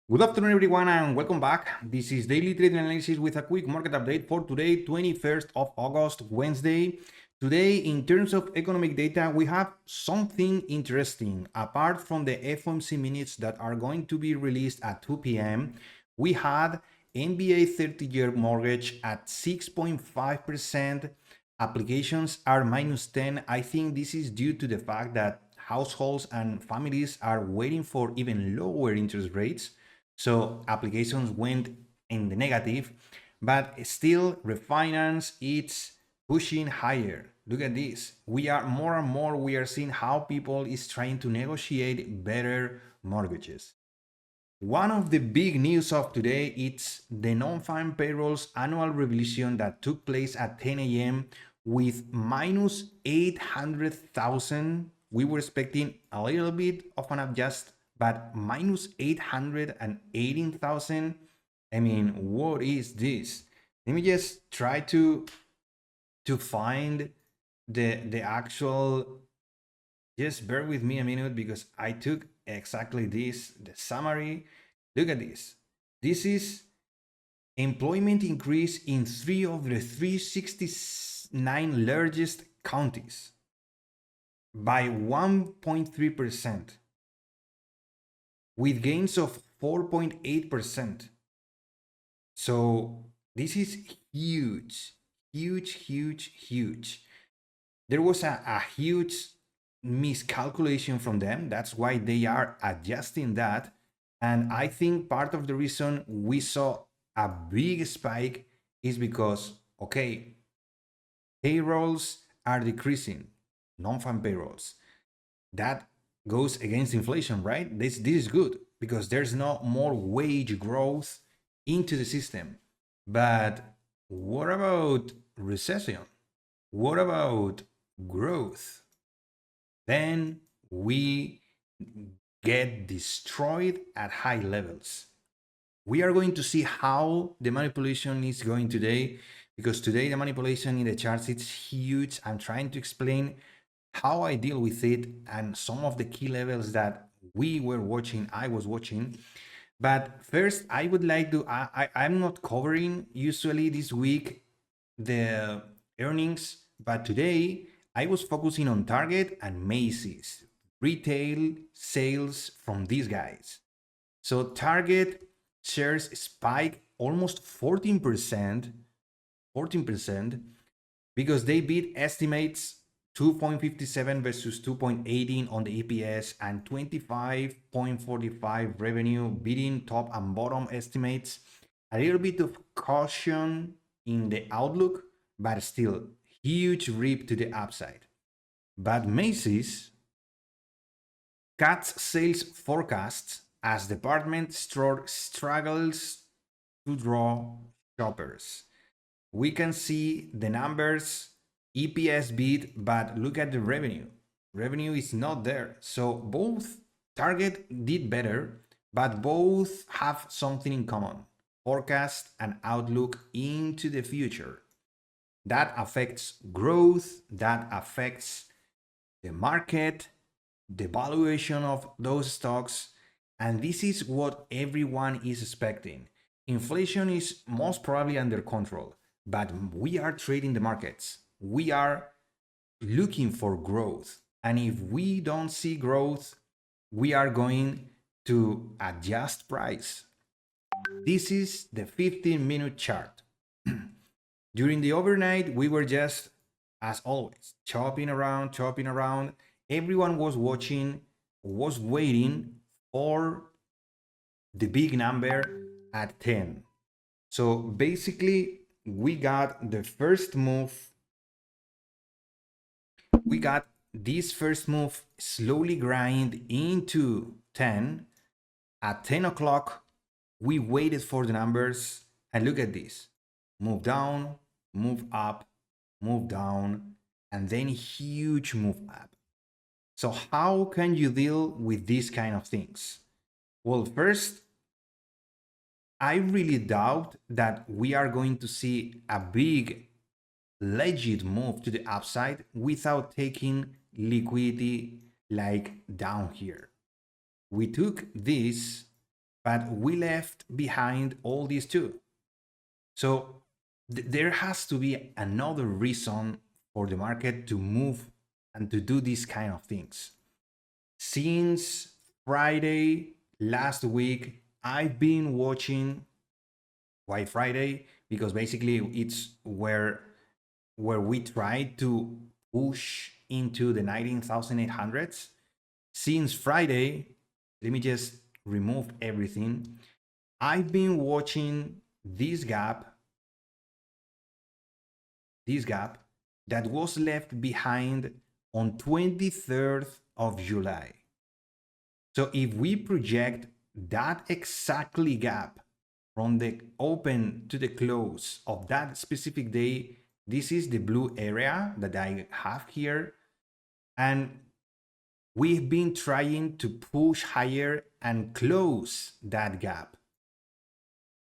Good afternoon, everyone, and welcome back. This is Daily Trading Analysis with a quick market update for today, 21st of August, Wednesday. Today, in terms of economic data, we have something interesting. Apart from the FOMC minutes that are going to be released at 2 p.m., we had NBA 30-year mortgage at 6.5%. Applications are minus 10. I think this is due to the fact that households and families are waiting for even lower interest rates. So applications went in the negative, but still refinance it's pushing higher. Look at this. We are more and more we are seeing how people is trying to negotiate better mortgages. One of the big news of today is the non-farm payrolls annual revision that took place at 10 a.m. with minus 800,000. We were expecting a little bit of an adjust, but minus 818,000. I mean, what is this? Let me just try to find the actual. Just bear with me a minute because I took exactly this, the summary. Look at this. This is employment increase in 3 of the 369 largest counties by 1.3%, with gains of 4.8%. So this is huge, huge, huge, huge. There was a huge miscalculation from them. That's why they are adjusting that. And I think part of the reason we saw a big spike is because, okay, payrolls are decreasing, non-farm payrolls. That goes against inflation, right? This is good because there's no more wage growth into the system. But what about recession? What about growth? Then we get destroyed at high levels. We are going to see how the manipulation is going today, because today the manipulation in the charts is huge. I'm trying to explain how I deal with it and some of the key levels that we were watching, I was watching. But first, I would like to, I'm not covering usually this week the earnings, but today I was focusing on Target and Macy's retail sales from these guys. So Target shares spike almost 14%, because they beat estimates 2.57 versus 2.18 on the EPS and 25.45 revenue, beating top and bottom estimates. A little bit of caution in the outlook, but still huge rip to the upside. But Macy's cuts sales forecasts as department store struggles to draw shoppers. We can see the numbers, EPS beat, but look at the revenue. Revenue is not there. So both Target did better, but both have something in common: forecast and outlook into the future. That affects growth, that affects the market, the valuation of those stocks, and this is what everyone is expecting. Inflation is most probably under control, but we are trading the markets. We are looking for growth. And if we don't see growth, we are going to adjust price. This is the 15-minute chart. During the overnight, we were just, as always, chopping around. Everyone was watching, was waiting for the big number at 10. So basically, we got the first move. We got this first move slowly grind into 10. At 10 o'clock, we waited for the numbers, and look at this. Move down, move up, move down, and then huge move up. So how can you deal with these kind of things? Well, first, I really doubt that we are going to see a big legit move to the upside without taking liquidity like down here. We took this but we left behind all these two. So there has to be another reason for the market to move and to do these kind of things. Since Friday last week, I've been watching. Why Friday? Because basically it's where we try to push into the 19,800s. Since Friday, let me just remove everything. I've been watching this gap that was left behind on 23rd of July. So if we project that exactly gap from the open to the close of that specific day, this is the blue area that I have here. And we've been trying to push higher and close that gap.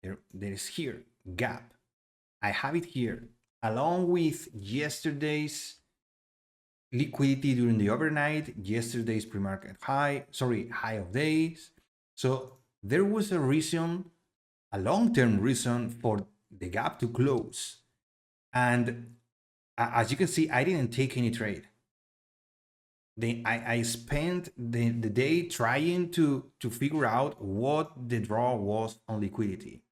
There is here, gap. I have it here, along with yesterday's liquidity during the overnight, yesterday's pre-market high of days. So there was a reason, a long-term reason for the gap to close. And as you can see, I didn't take any trade. I spent the day trying to figure out what the draw was on liquidity.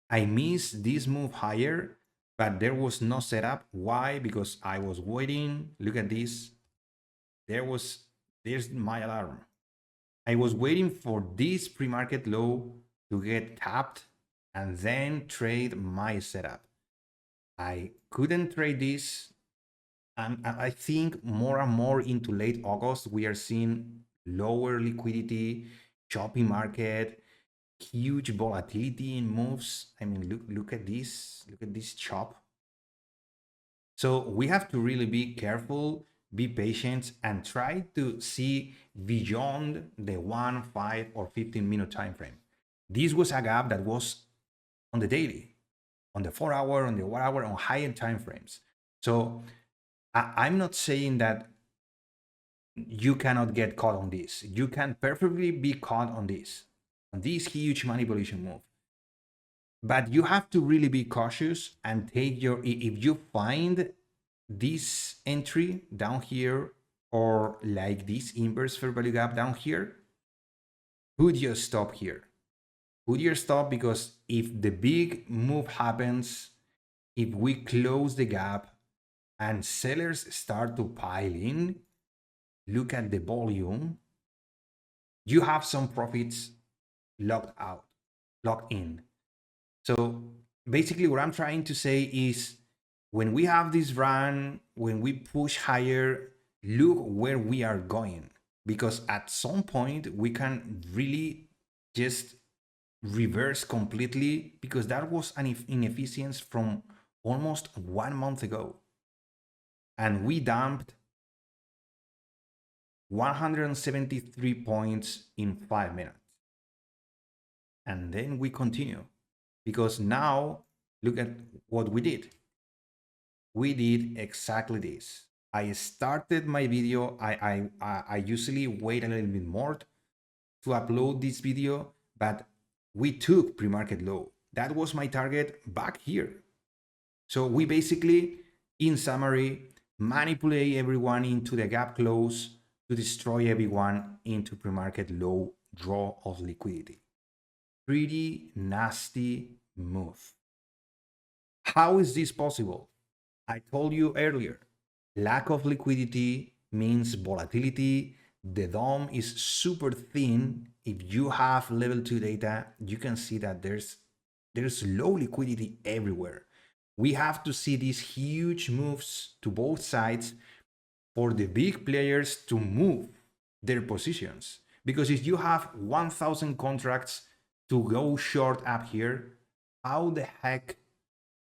I missed this move higher, but there was no setup. Why? Because I was waiting. Look at this. There's my alarm. I was waiting for this pre-market low to get tapped and then trade my setup. I couldn't trade this. And I think more and more into late August, we are seeing lower liquidity, choppy market, huge volatility in moves. I mean, look at this chop. So we have to really be careful, be patient, and try to see beyond the 1, 5, or 15-minute time frame. This was a gap that was on the daily, on the 4-hour, on the 1-hour, on higher time frames. So I'm not saying that you cannot get caught on this. You can perfectly be caught on this huge manipulation move. But you have to really be cautious and take if you find this entry down here or like this inverse fair value gap down here, put your stop here. Put your stop, because if the big move happens, if we close the gap and sellers start to pile in, look at the volume, you have some profits locked in. So basically what I'm trying to say is, when we have this run, when we push higher, look where we are going, because at some point we can really just reverse completely, because that was an inefficiency from almost 1 month ago. And we dumped 173 points in 5 minutes. And then we continue, because now look at what we did. We did exactly this. I started my video. I usually wait a little bit more to upload this video, but we took pre-market low. That was my target back here. So we basically, in summary, manipulate everyone into the gap close to destroy everyone into pre-market low draw of liquidity. Pretty nasty move. How is this possible? I told you earlier, lack of liquidity means volatility. The DOM is super thin. If you have level 2 data, you can see that there's low liquidity everywhere. We have to see these huge moves to both sides for the big players to move their positions. Because if you have 1,000 contracts to go short up here, how the heck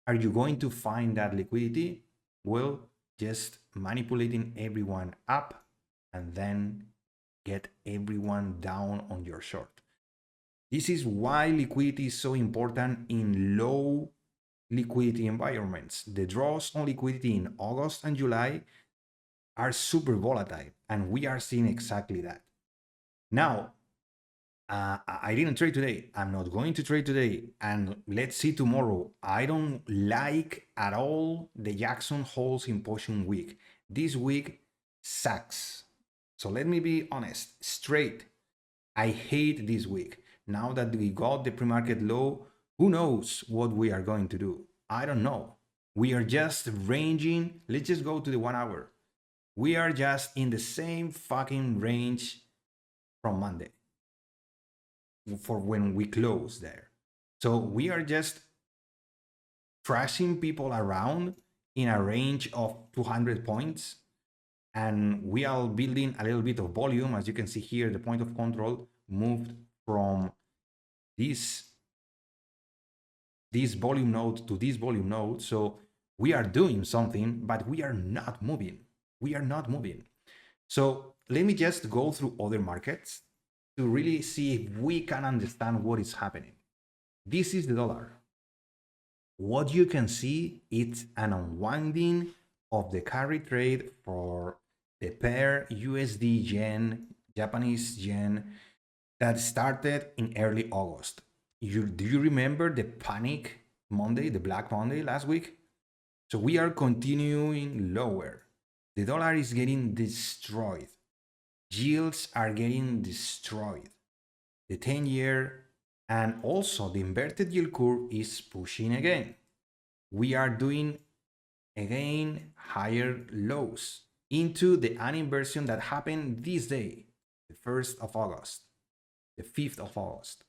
are you going to find that liquidity? Well, just manipulating everyone up and then get everyone down on your short. This is why liquidity is so important in low liquidity environments. The draws on liquidity in August and July are super volatile, and we are seeing exactly that. Now, I didn't trade today. I'm not going to trade today. And let's see tomorrow. I don't like at all the Jackson Hole Symposium week. This week sucks. So let me be honest, straight. I hate this week. Now that we got the pre-market low, who knows what we are going to do? I don't know. We are just ranging. Let's just go to the 1 hour. We are just in the same fucking range from Monday for when we close there. So we are just trashing people around in a range of 200 points. And we are building a little bit of volume. As you can see here, the point of control moved from this volume node to this volume node. So we are doing something, but we are not moving. We are not moving. So let me just go through other markets to really see if we can understand what is happening. This is the dollar. What you can see, it's an unwinding of the carry trade for the pair USD yen, Japanese yen, that started in early August. Do you remember the panic Monday, the Black Monday last week? So we are continuing lower. The dollar is getting destroyed. Yields are getting destroyed. The 10-year and also the inverted yield curve is pushing again. We are doing again higher lows into the uninversion that happened this day, the 1st of August, the 5th of August.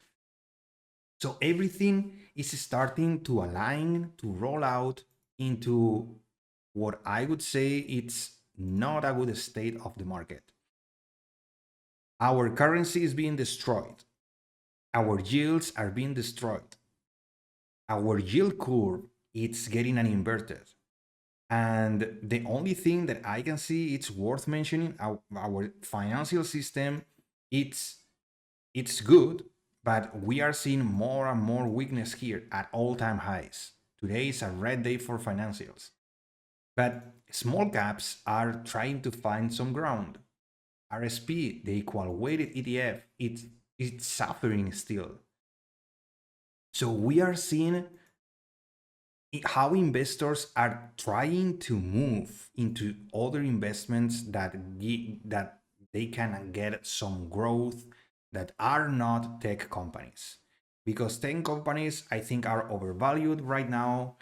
So everything is starting to align, to roll out into what I would say it's not a good state of the market. Our currency is being destroyed. Our yields are being destroyed. Our yield curve, it's getting an inverted. And the only thing that I can see it's worth mentioning, our financial system, it's good, but we are seeing more and more weakness here at all-time highs. Today is a red day for financials. But small caps are trying to find some ground. RSP, the equal weighted ETF, it's suffering still. So we are seeing how investors are trying to move into other investments that they can get some growth that are not tech companies, because tech companies I think are overvalued right now.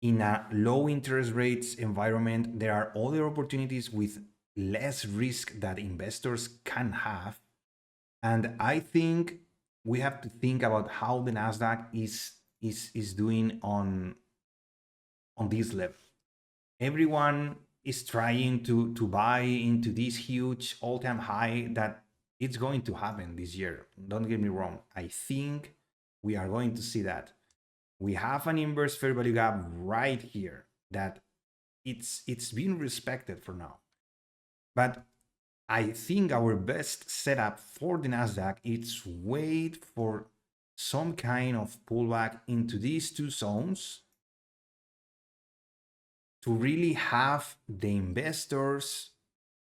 In a low interest rates environment, there are other opportunities with less risk that investors can have. And I think we have to think about how the Nasdaq is doing on this level. Everyone is trying to buy into this huge all-time high that it's going to happen this year. Don't get me wrong. I think we are going to see that. We have an inverse fair value gap right here that it's been respected for now. But I think our best setup for the Nasdaq is wait for some kind of pullback into these two zones to really have the investors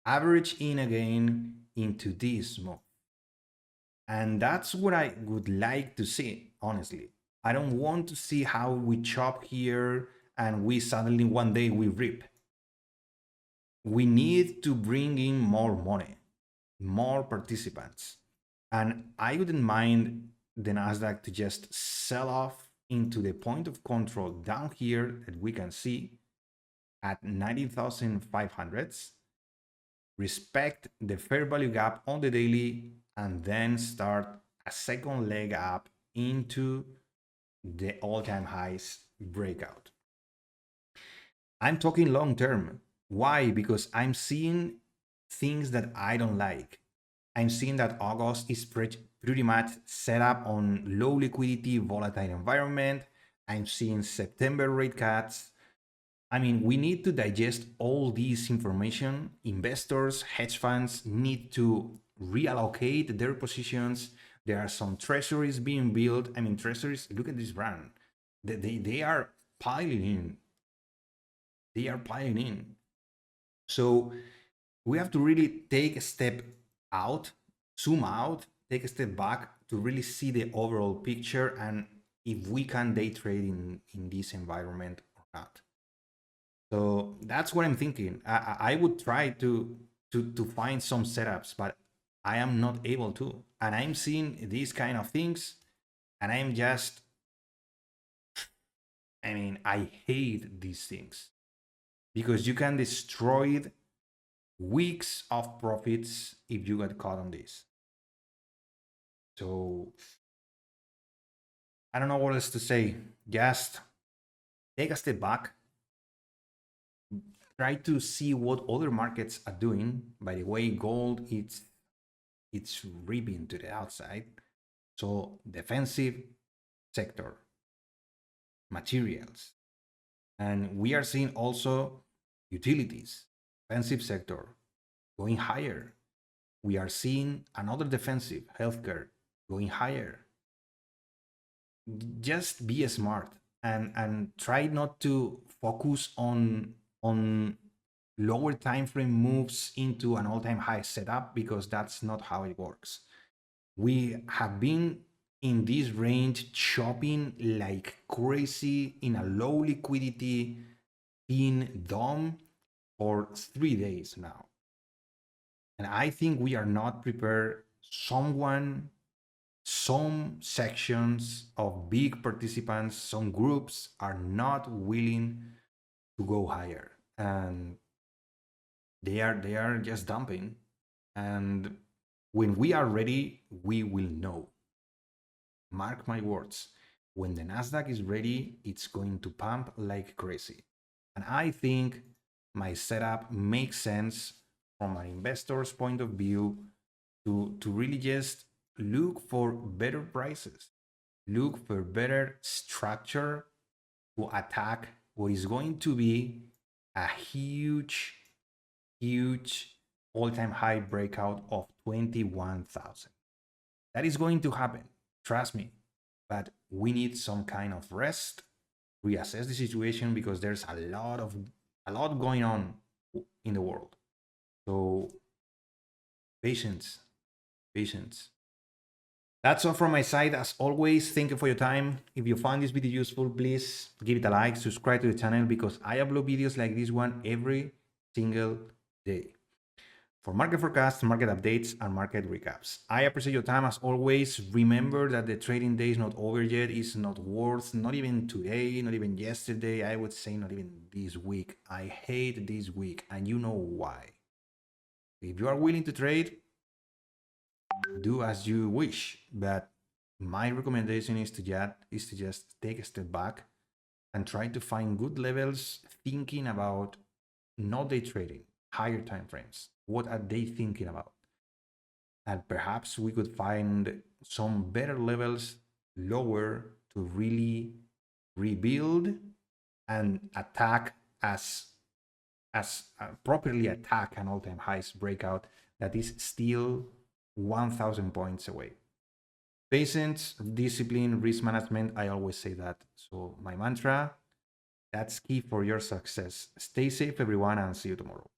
average in again into this move. And that's what I would like to see, honestly. I don't want to see how we chop here and we suddenly one day we rip. We need to bring in more money, more participants. And I wouldn't mind the Nasdaq to just sell off into the point of control down here that we can see at 19,500s, respect the fair value gap on the daily, and then start a second leg up into the all-time highs breakout. I'm talking long term. Why? Because I'm seeing things that I don't like. I'm seeing that August is pretty much set up on low liquidity, volatile environment. I'm seeing September rate cuts. I mean, we need to digest all this information. Investors, hedge funds need to reallocate their positions. There are some treasuries being built. I mean, treasuries, look at this brand. They are piling in. They are piling in. So we have to really take a step out, zoom out, take a step back, to really see the overall picture and if we can day trade in this environment or not. So that's what I'm thinking. I would try to find some setups, but I am not able to. And I'm seeing these kind of things, and I'm just, I mean, I hate these things because you can destroy weeks of profits if you get caught on this. So I don't know what else to say. Just take a step back, try to see what other markets are doing. By the way, gold it's ripping to the outside. So defensive sector, materials, and we are seeing also utilities, defensive sector going higher. We are seeing another defensive, healthcare, going higher. Just be smart and try not to focus on lower time frame moves into an all-time high setup, because that's not how it works. We have been in this range chopping like crazy in a low liquidity thin DOM for 3 days now, and I think we are not prepared. Some sections of big participants, some groups are not willing to go higher, and they are just dumping. And when we are ready, we will know. Mark my words. When the Nasdaq is ready, it's going to pump like crazy. And I think my setup makes sense from an investor's point of view to really just look for better prices, look for better structure to attack what is going to be a huge all-time high breakout of 21,000. That is going to happen, trust me, but we need some kind of rest, reassess the situation, because there's a lot going on in the world. So patience. That's all from my side. As always, thank you for your time. If you found this video useful, please give it a like, subscribe to the channel, because I upload videos like this one every single day for market forecasts, market updates, and market recaps. I appreciate your time as always. Remember that the trading day is not over yet. It's not worth, not even today, not even yesterday. I would say not even this week. I hate this week, and you know why. If you are willing to trade, do as you wish, but my recommendation is to just take a step back and try to find good levels, thinking about not day trading, higher time frames. What are they thinking about? And perhaps we could find some better levels lower to really rebuild and attack as properly attack an all-time highs breakout that is still 1,000 points away. Patience, discipline, risk management, I always say that. So my mantra, that's key for your success. Stay safe, everyone, and see you tomorrow.